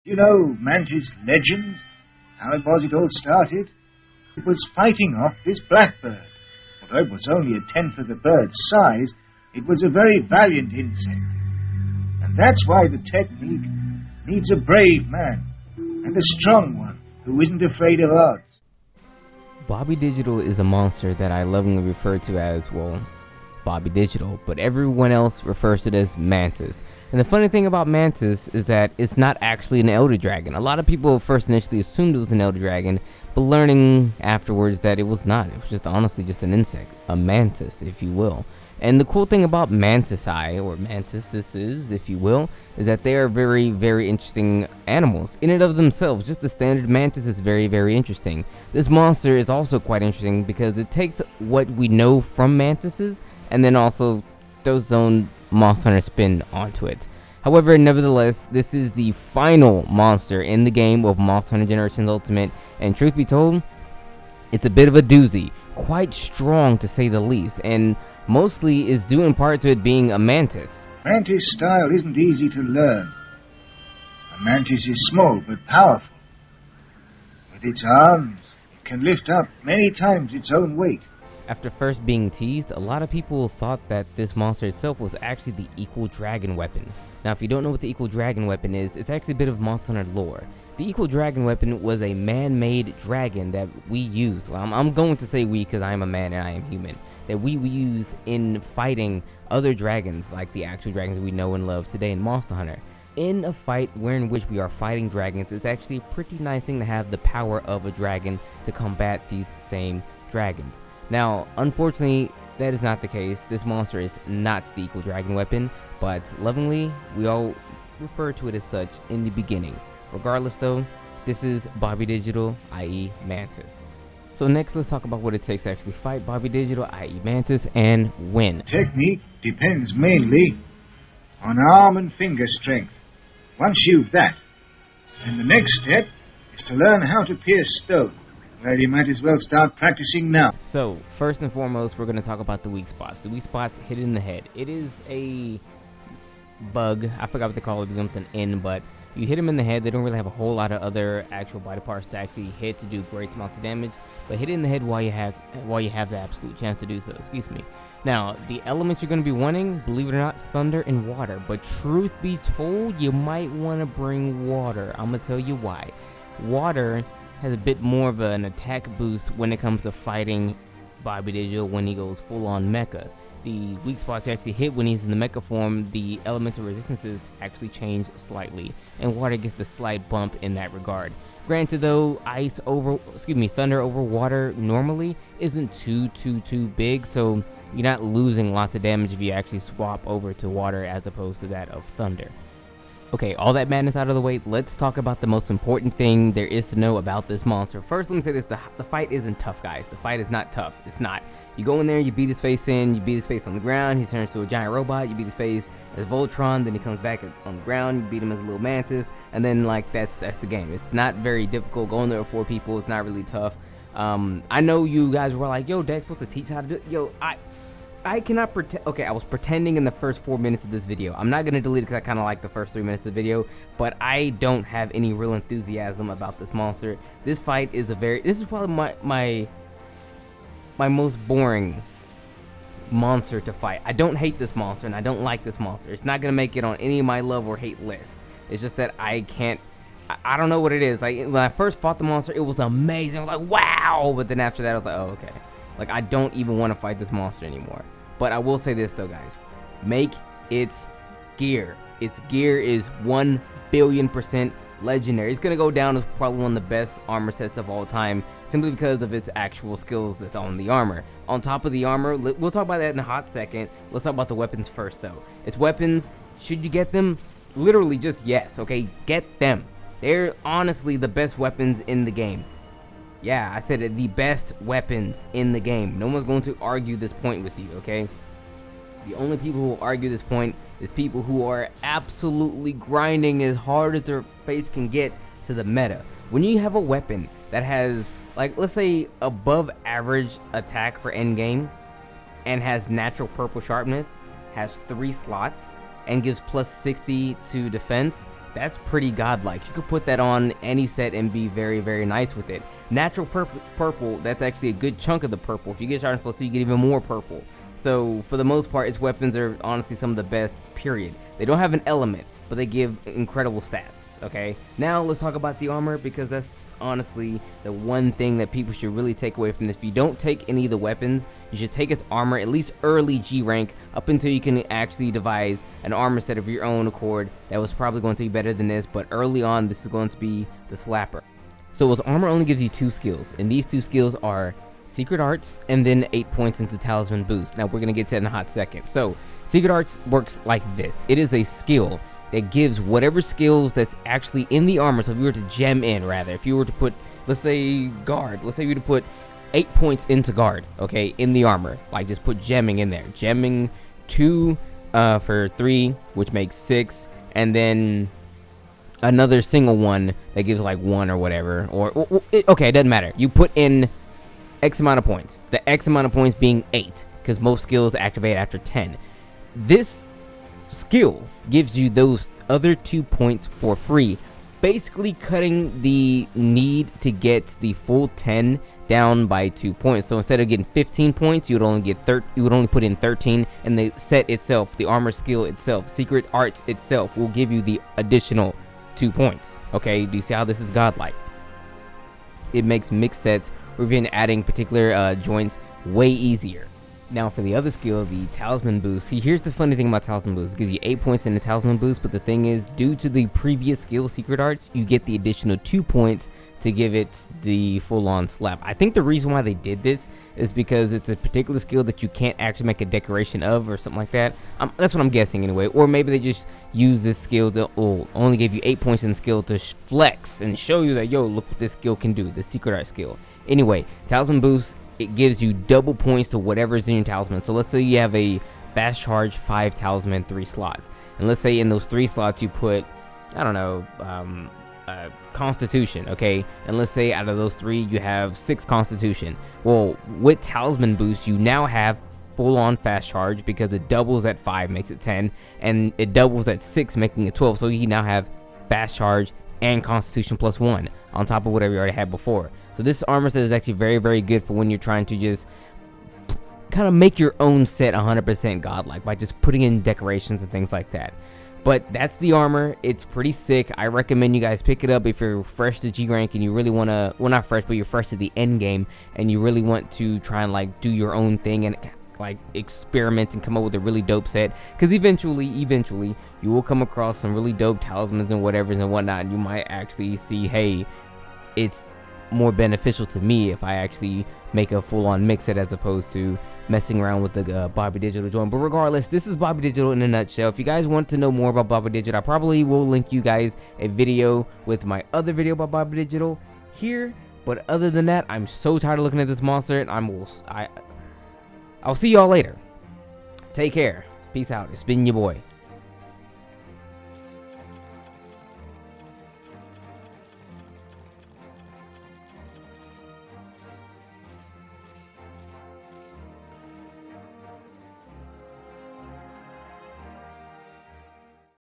You know Mantis legends? How it all started? It was fighting off this blackbird. Although it was only a tenth of the bird's size, it was a very valiant insect. And that's why the technique needs a brave man and a strong one who isn't afraid of odds. Bobby Digital is a monster that I lovingly refer to as, well, Bobby Digital, but everyone else refers to it as Mantis. And the funny thing about Mantis is that it's not actually an Elder Dragon. A lot of people first initially assumed it was an Elder Dragon, but learning afterwards that it was not. It was just honestly just an insect, a mantis, if you will. And the cool thing about mantisae, or mantises, if you will, is that they are very, very interesting animals. In and of themselves, just the standard mantis is very, very interesting. This monster is also quite interesting because it takes what we know from mantises and then also throws its own Monster Hunter spin onto it. However, nevertheless, this is the final monster in the game of Monster Hunter Generations Ultimate, and truth be told, it's a bit of a doozy. Quite strong to say the least, and mostly is due in part to it being a mantis. Mantis style isn't easy to learn. A mantis is small but powerful. With its arms, it can lift up many times its own weight. After first being teased, a lot of people thought that this monster itself was actually the Equal Dragon weapon. Now, if you don't know what the Equal Dragon weapon is, it's actually a bit of Monster Hunter lore. The Equal Dragon weapon was a man-made dragon that we used. Well, I'm going to say we because I am a man and I am human. That we used in fighting other dragons, like the actual dragons we know and love today in Monster Hunter. In a fight wherein which we are fighting dragons, it's actually a pretty nice thing to have the power of a dragon to combat these same dragons. Now, unfortunately, that is not the case. This monster is not the Equal Dragon weapon, but lovingly, we all refer to it as such in the beginning. Regardless though, this is Bobby Digital, i.e. Mantis. So next, let's talk about what it takes to actually fight Bobby Digital, i.e. Mantis, and win. Technique depends mainly on arm and finger strength. Once you've that, then the next step is to learn how to pierce stone. Well, you might as well start practicing now. So, first and foremost, we're going to talk about the weak spots. The weak spots hidden in the head. It is a bug. I forgot what they call it. It becomes an N, but you hit them in the head. They don't really have a whole lot of other actual body parts to actually hit to do great amounts of damage. But hit it in the head while you have the absolute chance to do so. Excuse me. Now, the elements you're going to be wanting, believe it or not, thunder and water. But truth be told, you might want to bring water. I'm going to tell you why. Water has a bit more of an attack boost when it comes to fighting Bobby Digital when he goes full-on mecha. The weak spots you actually hit when he's in the mecha form, the elemental resistances actually change slightly, and water gets the slight bump in that regard. Granted though, thunder over water normally isn't too big, so you're not losing lots of damage if you actually swap over to water as opposed to that of thunder. Okay, all that madness out of the way, let's talk about the most important thing there is to know about this monster. First, let me say this, the fight isn't tough, guys. The fight is not tough. It's not. You go in there, you beat his face in, you beat his face on the ground, he turns to a giant robot, you beat his face as Voltron, then he comes back on the ground, you beat him as a little mantis, and then, like, that's the game. It's not very difficult. Go in there with 4 people, it's not really tough. I know you guys were like, yo, Dad's supposed to teach how to do it. Yo, I cannot pretend. Okay, I was pretending in the first 4 minutes of this video. I'm not gonna delete it because I kind of like the first 3 minutes of the video, but I don't have any real enthusiasm about this monster. This fight is this is probably my most boring monster to fight. I don't hate this monster and I don't like this monster. It's not gonna make it on any of my love or hate lists. It's just that I can't. I don't know what it is. Like when I first fought the monster, it was amazing. I was like, wow, but then after that, I was like, oh, okay. Like, I don't even want to fight this monster anymore. But I will say this, though, guys. Make its gear. Its gear is 1 billion% legendary. It's going to go down as probably one of the best armor sets of all time, simply because of its actual skills that's on the armor. On top of the armor, we'll talk about that in a hot second. Let's talk about the weapons first, though. Its weapons, should you get them? Literally just yes, okay? Get them. They're honestly the best weapons in the game. Yeah, I said it, the best weapons in the game. No one's going to argue this point with you, okay? The only people who will argue this point is people who are absolutely grinding as hard as their face can get to the meta. When you have a weapon that has, like, let's say above average attack for endgame and has natural purple sharpness, has 3 slots, and gives plus 60 to defense, That's pretty godlike. You could put that on any set and be very, very nice with it. Natural purple, that's actually a good chunk of the purple. If you get Sharpness +2, you get even more purple. So for the most part, its weapons are honestly some of the best, period. They don't have an element, but they give incredible stats, okay? Now let's talk about the armor, because that's honestly the one thing that people should really take away from this. If you don't take any of the weapons, you should take its armor, at least early G rank, up until you can actually devise an armor set of your own accord that was probably going to be better than this, but early on, this is going to be the slapper. So its armor only gives you 2 skills, and these 2 skills are Secret Arts and then 8 points into Talzin Boosts. Now we're going to get to it in a hot second. So Secret Arts works like this. It is a skill that gives whatever skills that's actually in the armor. So if you were to gem in, rather, if you were to put, let's say guard, let's say you were to put 8 points into guard, okay, in the armor, like just put gemming in there. Gemming 2 for 3, which makes 6, and then another single one that gives like 1 or whatever, okay, it doesn't matter. You put in X amount of points, the X amount of points being 8, because most skills activate after 10. This skill gives you those other 2 points for free, basically cutting the need to get the full 10 down by 2 points. So instead of getting 15 points, you would only put in 13, and the set itself, the armor skill itself, Secret Arts itself, will give you the additional 2 points. Okay, do you see how this is godlike? It makes mixed sets or even adding particular joints way easier. Now for the other skill, the Talisman Boost. See, here's the funny thing about Talisman Boost. It gives you 8 points in the Talisman Boost, but the thing is, due to the previous skill, Secret Arts, you get the additional 2 points to give it the full-on slap. I think the reason why they did this is because it's a particular skill that you can't actually make a decoration of or something like that. That's what I'm guessing anyway. Or maybe they just use this skill to only give you 8 points in the skill to flex and show you that, yo, look what this skill can do, the Secret Art skill. Anyway, Talisman Boost, it gives you double points to whatever is in your talisman. So let's say you have a fast charge 5 talisman 3 slots, and let's say in those 3 slots you put, I don't know, Constitution, okay? And let's say out of those 3 you have 6 Constitution. Well, with Talisman Boost, you now have full-on fast charge because it doubles at 5, makes it 10, and it doubles at 6, making it 12. So you now have fast charge and Constitution +1 on top of whatever you already had before. So this armor set is actually very, very good for when you're trying to just kind of make your own set 100% godlike by just putting in decorations and things like that. But that's the armor. It's pretty sick. I recommend you guys pick it up if you're fresh to G rank and you really want to, well, not fresh, but you're fresh to the end game and you really want to try and like do your own thing and like experiment and come up with a really dope set, because eventually you will come across some really dope talismans and whatever and whatnot, and you might actually see, hey, it's more beneficial to me if I actually make a full-on mix set as opposed to messing around with the Bobby Digital joint. But regardless, this is Bobby Digital in a nutshell. If you guys want to know more about Bobby Digital, I probably will link you guys a video with my other video about Bobby Digital here. But other than that, I'm so tired of looking at this monster, and I'll see y'all later. Take care. Peace out. It's been your boy.